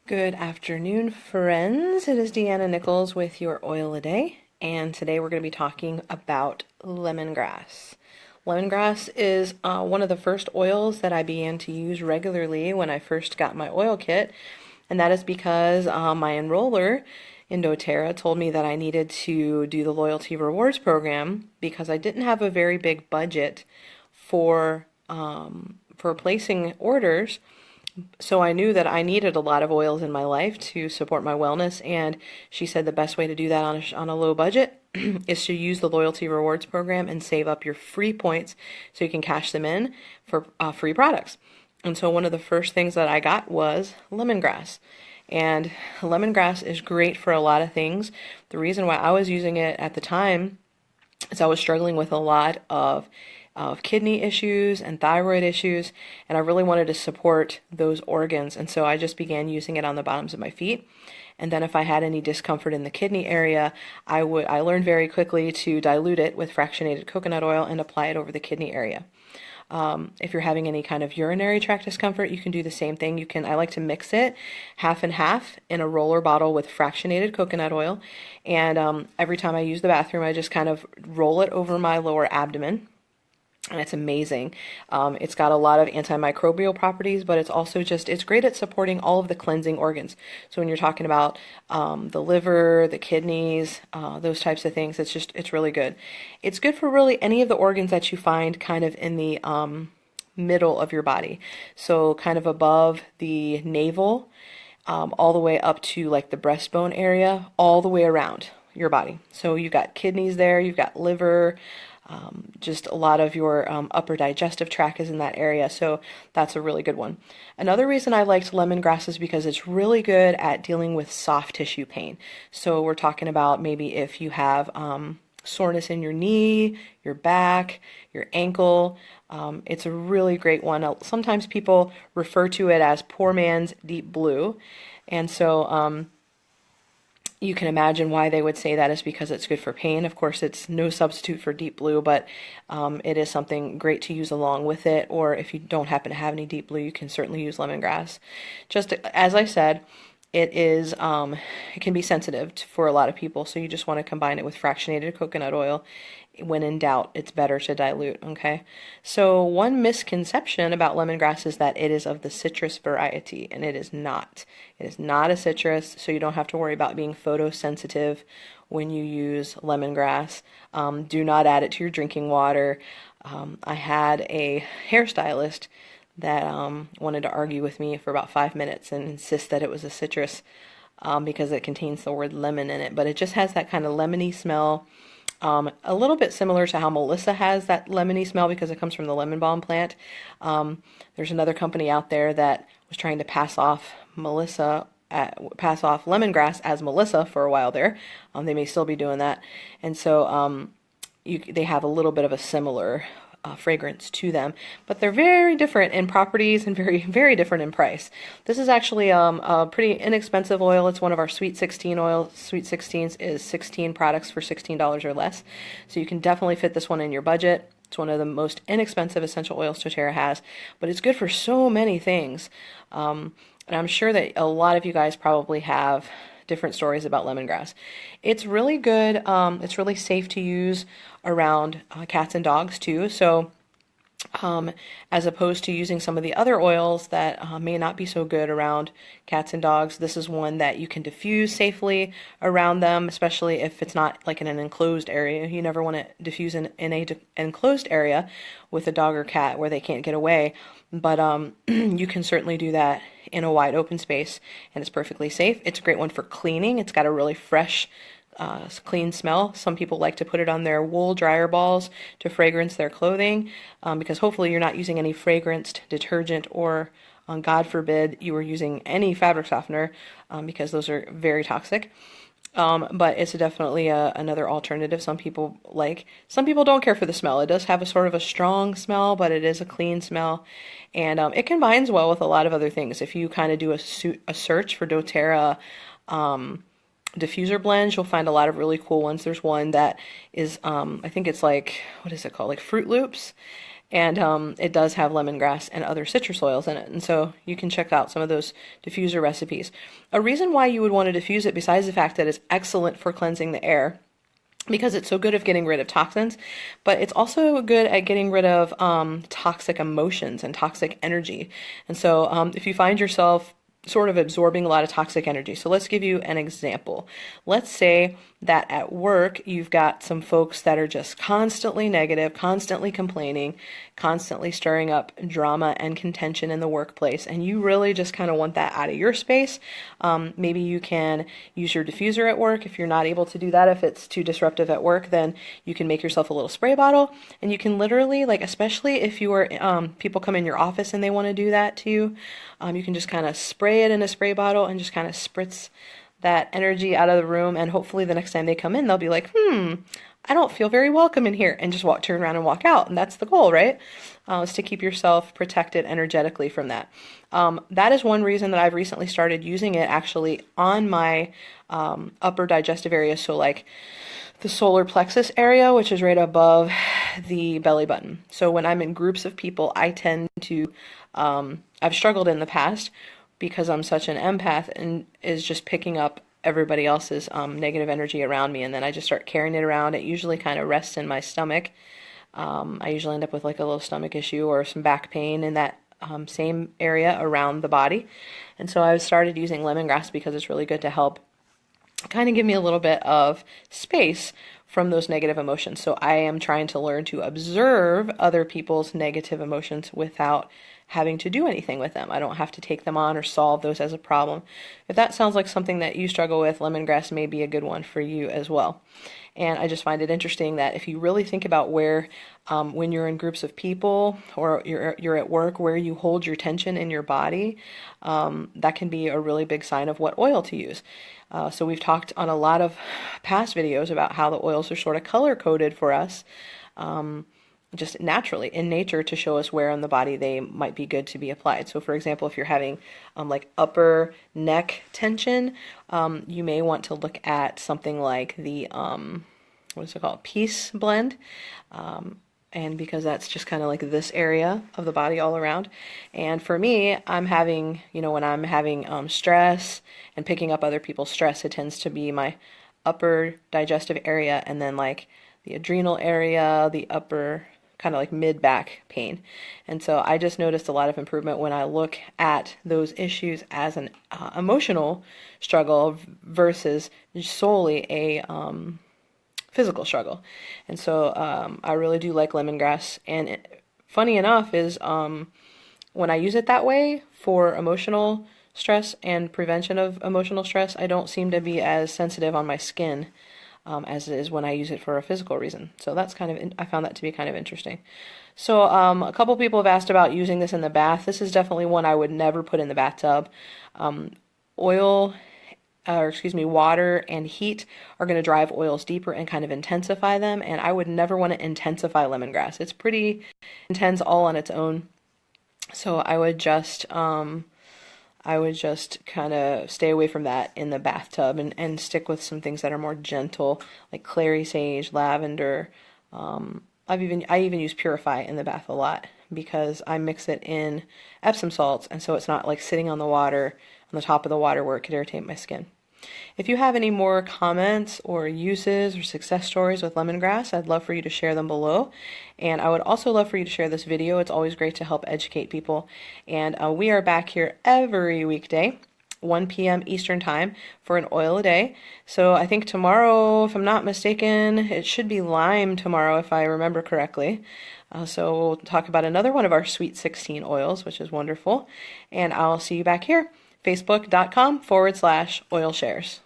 Good afternoon, friends. It is Deanna Nichols with your oil a day, and today we're going to be talking about lemongrass. Lemongrass is one of the first oils that I began to use regularly when I first got my oil kit, and that is because my enroller in doTERRA told me that I needed to do the loyalty rewards program because I didn't have a very big budget for placing orders. So I knew that I needed a lot of oils in my life to support my wellness, and she said the best way to do that on a low budget is to use the loyalty rewards program and save up your free points so you can cash them in for free products. And so one of the first things that I got was lemongrass. And lemongrass is great for a lot of things. The reason why I was using it at the time is I was struggling with a lot of kidney issues and thyroid issues, and I really wanted to support those organs, and so I just began using it on the bottoms of my feet. And then if I had any discomfort in the kidney area, I learned very quickly to dilute it with fractionated coconut oil and apply it over the kidney area. If you're having any kind of urinary tract discomfort, you can do the same thing. I like to mix it half and half in a roller bottle with fractionated coconut oil, and every time I use the bathroom, I just kind of roll it over my lower abdomen. And it's amazing. It's got a lot of antimicrobial properties, but it's great at supporting all of the cleansing organs. So when you're talking about the liver, the kidneys, those types of things, it's really good. It's good for really any of the organs that you find kind of in the middle of your body. So kind of above the navel, all the way up to like the breastbone area, all the way around your body. So you've got kidneys there, you've got liver, just a lot of your upper digestive tract is in that area, so that's a really good one. Another reason I liked lemongrass is because it's really good at dealing with soft tissue pain. So we're talking about maybe if you have soreness in your knee, your back, your ankle. It's a really great one. Sometimes people refer to it as poor man's deep blue, and so you can imagine why they would say that is because it's good for pain. Of course, it's no substitute for deep blue, but it is something great to use along with it. Or if you don't happen to have any deep blue, you can certainly use lemongrass. Just as I said, it can be sensitive for a lot of people, so you just want to combine it with fractionated coconut oil. When in doubt, it's better to dilute, okay? So one misconception about lemongrass is that it is of the citrus variety, and it is not. It is not a citrus, so you don't have to worry about being photosensitive when you use lemongrass. Do not add it to your drinking water. I had a hairstylist that wanted to argue with me for about 5 minutes and insist that it was a citrus because it contains the word lemon in it, but it just has that kind of lemony smell. A little bit similar to how Melissa has that lemony smell because it comes from the lemon balm plant. There's another company out there that was trying to pass off lemongrass as Melissa for a while there. They may still be doing that, and so they have a little bit of a similar fragrance to them, but they're very different in properties and very, very different in price. This is actually a pretty inexpensive oil. It's one of our Sweet 16 oils. Sweet 16s is 16 products for $16 or less, so you can definitely fit this one in your budget. It's one of the most inexpensive essential oils doTERRA has, but it's good for so many things. And I'm sure that a lot of you guys probably have different stories about lemongrass. It's really good. It's really safe to use around cats and dogs too. So as opposed to using some of the other oils that may not be so good around cats and dogs, this is one that you can diffuse safely around them, especially if it's not like in an enclosed area. You never want to diffuse in an enclosed area with a dog or cat where they can't get away, but you can certainly do that in a wide open space, and it's perfectly safe. It's a great one for cleaning. It's got a really fresh, clean smell. Some people like to put it on their wool dryer balls to fragrance their clothing, because hopefully you're not using any fragranced detergent or, God forbid, you were using any fabric softener, because those are very toxic. But it's definitely another alternative some people like. Some people don't care for the smell. It does have a sort of a strong smell, but it is a clean smell. And it combines well with a lot of other things. If you kind of do a search for doTERRA diffuser blends, you'll find a lot of really cool ones. There's one that is, I think it's like, what is it called? Like Fruit Loops. And it does have lemongrass and other citrus oils in it. And so you can check out some of those diffuser recipes. A reason why you would want to diffuse it, besides the fact that it's excellent for cleansing the air, because it's so good at getting rid of toxins, but it's also good at getting rid of toxic emotions and toxic energy. And so if you find yourself sort of absorbing a lot of toxic energy. So let's give you an example. Let's say that at work you've got some folks that are just constantly negative, constantly complaining, constantly stirring up drama and contention in the workplace, and you really just kind of want that out of your space. Maybe you can use your diffuser at work. If you're not able to do that, if it's too disruptive at work, then you can make yourself a little spray bottle, and you can literally, like, especially if you are people come in your office and they want to do that to you, you can just kind of spray it in a spray bottle and just kind of spritz that energy out of the room, and hopefully the next time they come in, they'll be like, I don't feel very welcome in here, and just turn around and walk out. And that's the goal, right? Is to keep yourself protected energetically from that. That is one reason that I've recently started using it actually on my upper digestive area. So like the solar plexus area, which is right above the belly button. So when I'm in groups of people, I tend to, I've struggled in the past because I'm such an empath, and is just picking up everybody else's negative energy around me, and then I just start carrying it around. It usually kind of rests in my stomach. I usually end up with like a little stomach issue or some back pain in that same area around the body. And so I've started using lemongrass because it's really good to help kind of give me a little bit of space from those negative emotions. So I am trying to learn to observe other people's negative emotions without having to do anything with them. I don't have to take them on or solve those as a problem. If that sounds like something that you struggle with, lemongrass may be a good one for you as well. And I just find it interesting that if you really think about where, when you're in groups of people or you're at work, where you hold your tension in your body, that can be a really big sign of what oil to use. So we've talked on a lot of past videos about how the oils are sort of color-coded for us, just naturally in nature, to show us where in the body they might be good to be applied. So for example, if you're having like upper neck tension, you may want to look at something like the, what is it called? Peace blend. And because that's just kind of like this area of the body all around. And for me, I'm having, when I'm having stress and picking up other people's stress, it tends to be my upper digestive area, and then like the adrenal area, the upper kind of like mid-back pain. And so I just noticed a lot of improvement when I look at those issues as an emotional struggle versus solely a physical struggle. And so I really do like lemongrass. And funny enough is when I use it that way for emotional stress and prevention of emotional stress, I don't seem to be as sensitive on my skin as it is when I use it for a physical reason. So that's I found that to be kind of interesting. So a couple people have asked about using this in the bath. This is definitely one I would never put in the bathtub. Water and heat are going to drive oils deeper and kind of intensify them, and I would never want to intensify lemongrass. It's pretty intense all on its own. So I would just kind of stay away from that in the bathtub, and stick with some things that are more gentle, like clary sage, lavender. I even use Purify in the bath a lot because I mix it in Epsom salts, and so it's not like sitting on the top of the water where it could irritate my skin. If you have any more comments or uses or success stories with lemongrass, I'd love for you to share them below. And I would also love for you to share this video. It's always great to help educate people. And we are back here every weekday, 1 p.m. Eastern Time, for an oil a day. So I think tomorrow, if I'm not mistaken, it should be lime tomorrow, if I remember correctly. So we'll talk about another one of our Sweet 16 oils, which is wonderful. And I'll see you back here. Facebook.com/oil shares.